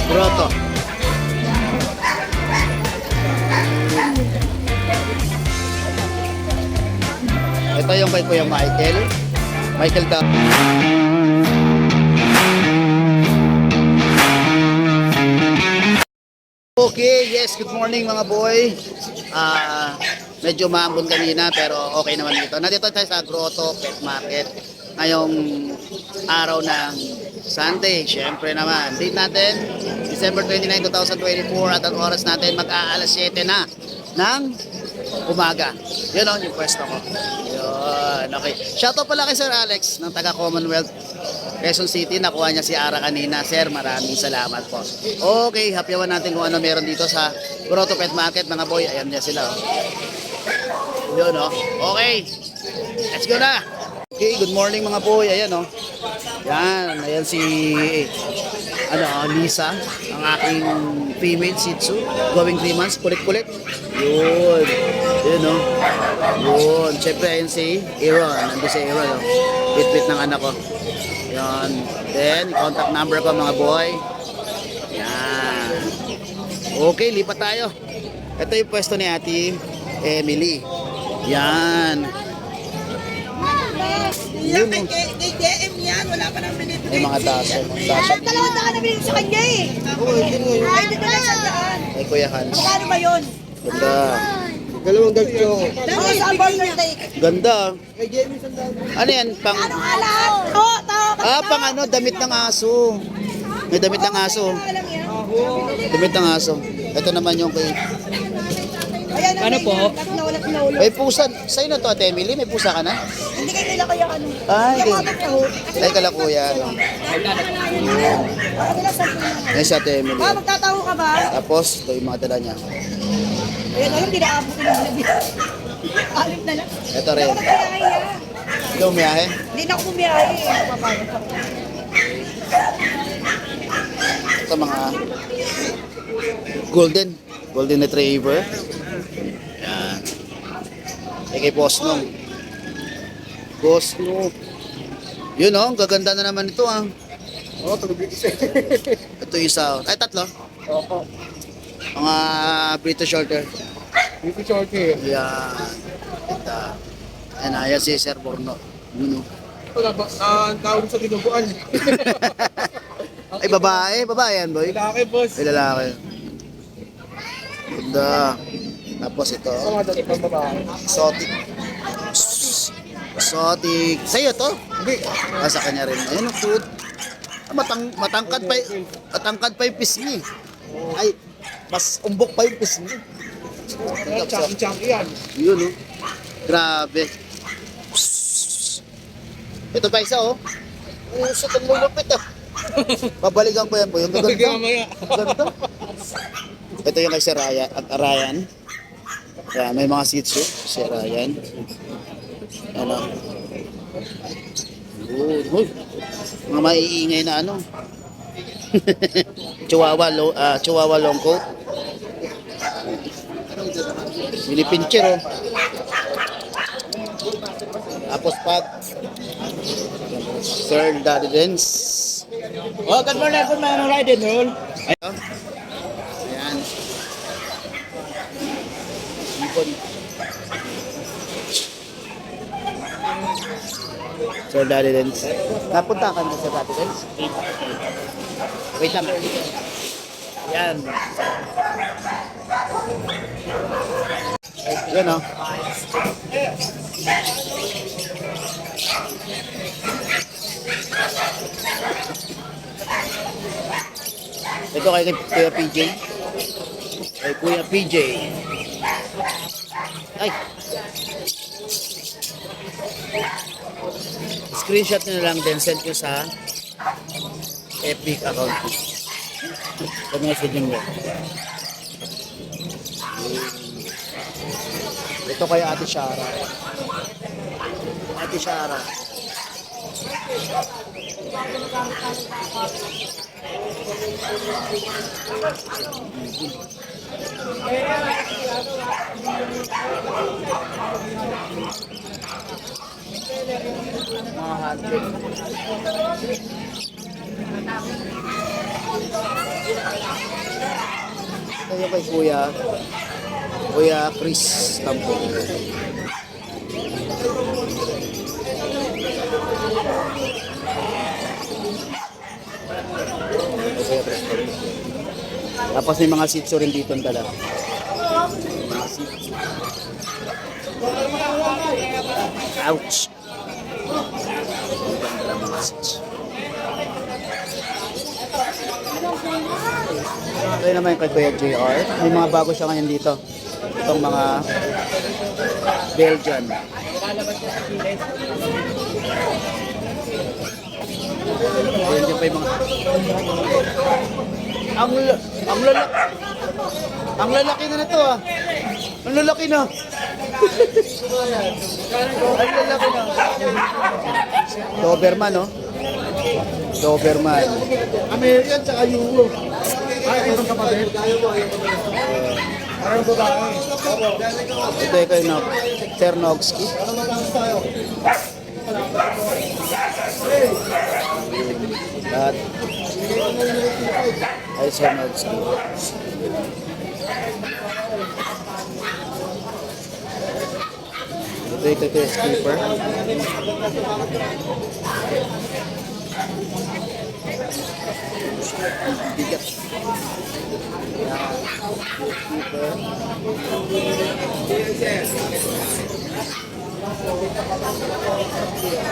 Grotto. Ito yung kay Kuya Michael. Michael ta. Okay, yes, good morning mga boy. Medyo maambon kanina pero okay naman dito. Nandito tayo sa Grotto Pet Market ngayong araw ng Sunday. Siyempre naman, date natin December 29, 2024 at ang oras natin mag-aalas 7 na ng umaga. Yun o, yung pwesto ko. Yun, okay. Shoutout pala kay Sir Alex ng taga Commonwealth Quezon City. Nakuha niya si Ara kanina. Sir, maraming salamat po. Okay, hapyawan natin kung ano meron dito sa Grotto Pet Market mga boy. Ayan niya sila. Yun o. Okay, let's go na. Okay, good morning mga boy. Ayan o. Yan, ayan si Lisa, ang aking female Shih Tzu, going 3 months, kulit-kulit. Yun. Yun o. Yun. Siyempre ayan si Aaron. Nandun si Aaron o. Bit-bit ng anak ko. Yan. Then, contact number ko mga boy. Yan. Okay, lipat tayo. Ito yung pwesto ni Ate Emily. Yan. Yan, kay JM yan. Wala pa nang binibigay. May mga daso. Daso. Dalawang daan na binibigay sa kanya eh. Ay, dito na sa daan. Ay, Kuya Hans. Magkano ba yun? Ganda. Dalawang ganito. Dalawa sa burger steak. Ganda. Kay Jamie sandal. Ano yan? Pang, Anong alam? Oo, pang ano? Damit ng aso. May damit ng aso. alam yan. Damit ng aso. Ito naman yung kay... Ayan, Ano po? Naknaulat. May pusa. Sa'yo na to, Ate Emily? May pusa ka na? Hindi kayo nila kaya ano. Ay, Yung okay. anak niya ho. Ay, kala kuya. No? Ano sa Ayan si Ate Emily. magtataho ka ba? Tapos, ito yung mga dala niya. Ayan, ayun, hindi naabot ko ng binibigay. Alit na lang. Ito rin. Ako nagbiyahe. Ikaw umiyahe? Hindi na ako bumiyahe. Papagod ako. Ito mga golden retriever. Yan. Kay Boss Nung. Boss Nung. Yun oh, ang gaganda na naman ito ah. Oo, tulog isa. Ito yung isa. Ay, tatlo. Oo. Mga British Shorter. Dito shorty. Yan. Ganda. Ayan, ayan si Sir Borno. Yun oh. Wala ba? Ang tawag sa dinuguan. Ay, babae. Babae yan, boy. Lalaki, boss. Ay, lalaki. Ganda. Tapos ito. Ang mga dati pang babae. Exotic. Exotic. Sa'yo to? Hindi. Sa kanya rin. Ayun ang food. Matangkad pa yung pisngi. Ay, mas umbok pa yung pisngi. Chunky yan. Yun oh. Grabe. Ito pa isa oh. Usot ang lulupit ah. Babalikan ko yan po. Yung gaganda. Mamaya. Ganda. Ito yung kay Sir Ryan. Yan, may mga Shih Tzu. Si Ryan. Ano? Good. Mga maiingay na ano. Chihuahua long coat. Philippine Chiro. Tapos pag Sir Daddy Dance. Oh, good morning. Good morning. Riding roll. Ayan. Ayan. Ipon. Sir Daddy Dance. Napunta ka na sa Daddy Dance? Wait lang. Yan. Yan o. Ito kay Kuya PJ. Kay Kuya PJ. Ay. Screenshot nyo na lang din. Send ko sa Epic account ko. Sa mga sudin mo. Ito kay Ate Shara. Ate Shara. Mga 100. Ito yung kay Kuya Chris Tampon. Tapos may mga sitso rin dito ang dala. Mga sitso. Ouch! Ang dala mga sitso. Ito naman yung kay Kuya JR. May mga bago siya ngayon dito. Itong mga Belgian. Ayan din pa yung mga... Ang lalaki na nito ah. Ang lalaki na. Ang lalaki na. Doberman, no? Doberman. American tsaka Euro. Ay, itong kapatid. Parang babae. Ito yung kayo na Ternovsky. Lahat. Ay, Ternovsky. Ito yung skipper. Bigat.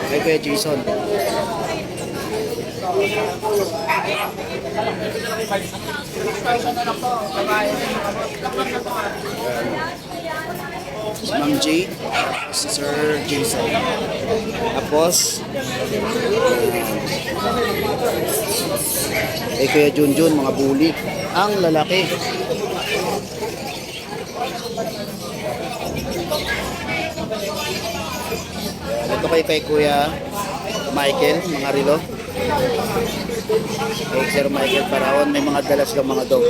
Kay Kuya Jason. Si Ma'am J, si Sir Jason. Tapos, kay Kuya Junjun, mga bully. Ang lalaki. Ito kay Kuya Michael, mga rilo. Kay Sir Michael Paraon, may mga dalas ng mga dog.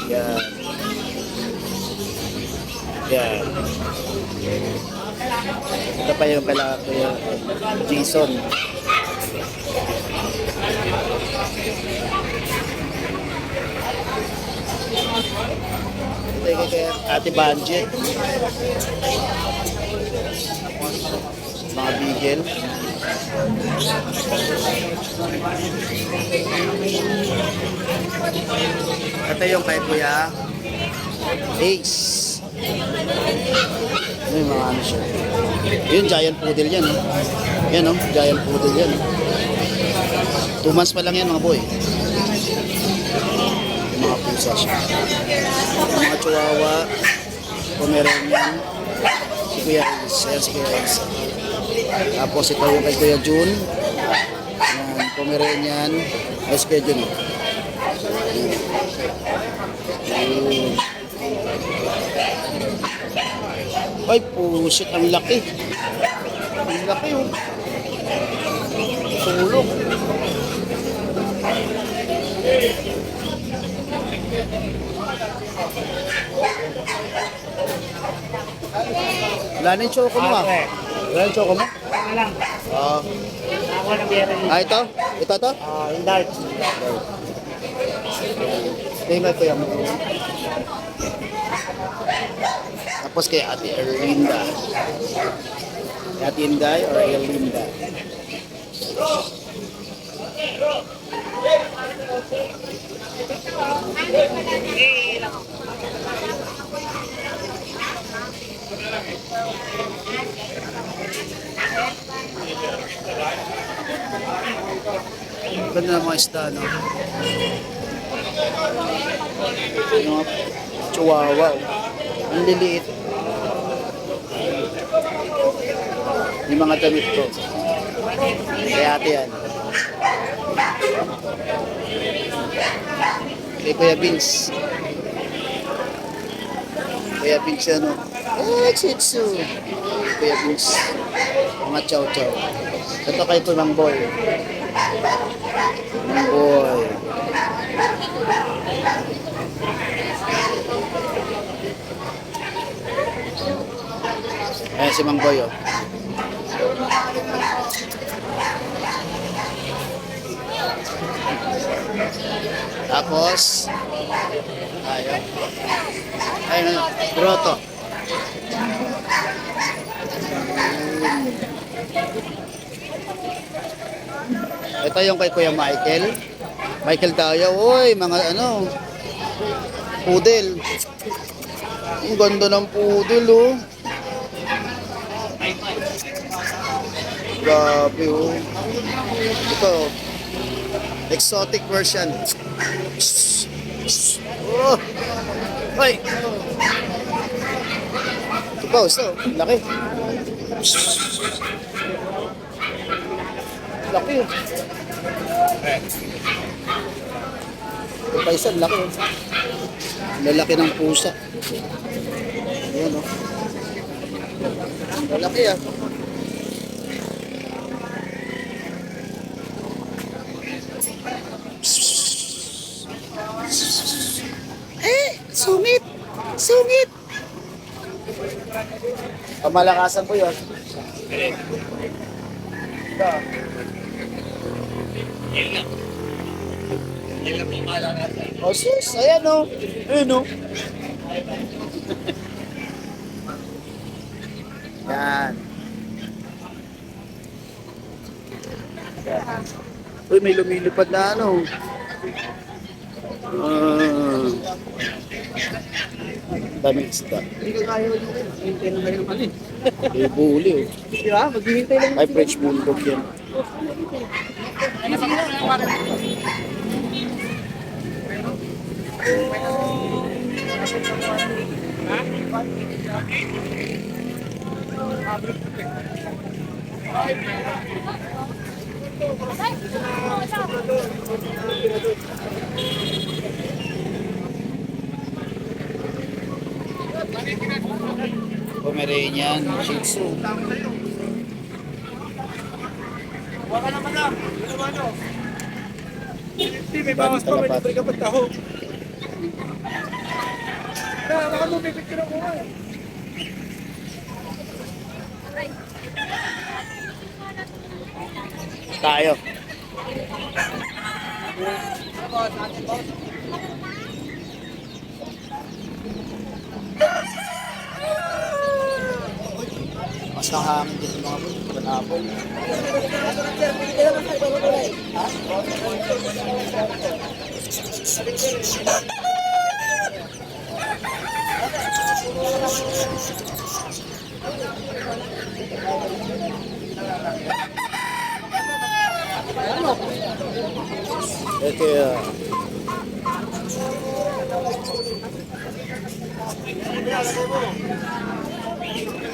Yan. Yan. Ito pa yung kala Kuya Jason. Ito yung kay Ate Banjet. Mga bigel. Ito yung kay Kuya Ace. May mga ano siya. Yun, giant poodle yan. Oh. Yan oh, giant poodle yan. 2 months pa lang yan mga boy. Yung mga pusa siya. Mga chihuahua, Pomeranian, si Kuya Ace. Ayan si Kuya Ace. Tapos ito yung kay Kuya Jun. Ayan, Pomeranian. Ay, si Kuya Jun. Ayan. Ay, pusit, ang laki. Ang laki, oh. Tulog. Wala na yung choco mo, ah. Wala yung choco mo? Ano lang. Oo. Ako ng biyera niya. Ah, ito? Ito to? Yung dark. Tingnan ko yan. Tapos kay Ate Erlinda. Ate Inday or Erlinda? Ganda ng mga isda, no? Yung mga chihuahua, oh. Ang liliit. Yung mga damit ko. Kaya ate yan. Kay Kuya Vince. Kuya Vince ano? Shih-Tzu. Kuya Vince. Mga chow-chow. Ito kay Mang Boy. Mang Boy. Ayan si Mang Boy, oh. Tapos, ayun. Ayun, grotto. Ito yung kay Kuya Michael. Michael tayo. Uy, mga ano, poodle. Ang ganda ng poodle, oh. Grabe, oh. Ito, exotic version. Oh. Hoy. Ito pa, gusto. Laki. Laki, oh. Ito pa isa, laki, oh. Lalaki ng pusa. Ayan, oh. Lalaki, ah. Sungit! Sungit! Pamalakasan po yun. Oh, sus! Ayan, oh. Ayan, oh. Yan. Uy, may lumilipad na ano. Daming isda. Hindi ka kaya yun. Hintay na kayo naman eh. Yung buhuli, oh. Di ba? Maghihintay lang. Ay, French bulldog yan. Pomeranian, Shih Tzu. Hindi, may bawas pa, may libre ka pa taho. Baka mo pipicture ako nga. Tayo. Mas nakahangin dito mga bro. Panapong. Ito yan.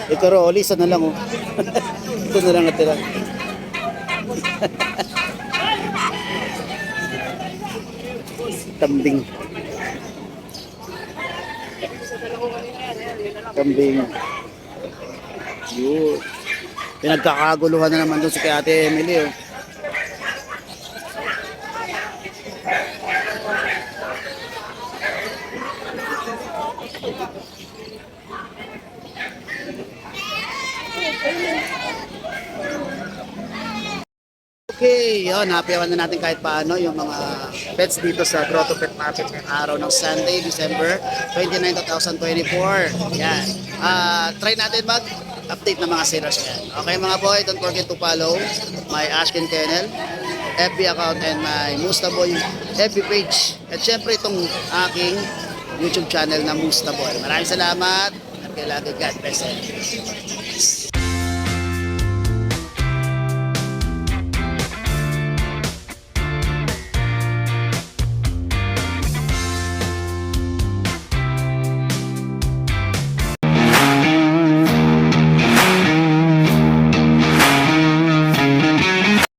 Ito Rolly, isa na lang oh. Ito na lang natira. Kambing. Kambing. Yun. Pinagkakaguluhan na naman doon si kay Ate Emily oh. Okay, yun, happy na natin kahit paano yung mga pets dito sa Grotto Pet Market ngayong araw ng Sunday, December 29, 2024. Yan. Try natin mag-update ng mga sellers yan. Okay mga boy, don't forget to follow my Ashken Kennel FB account and my Mustaboy FB page. At syempre itong aking YouTube channel na Mustaboy. Maraming salamat at kailangan God bless.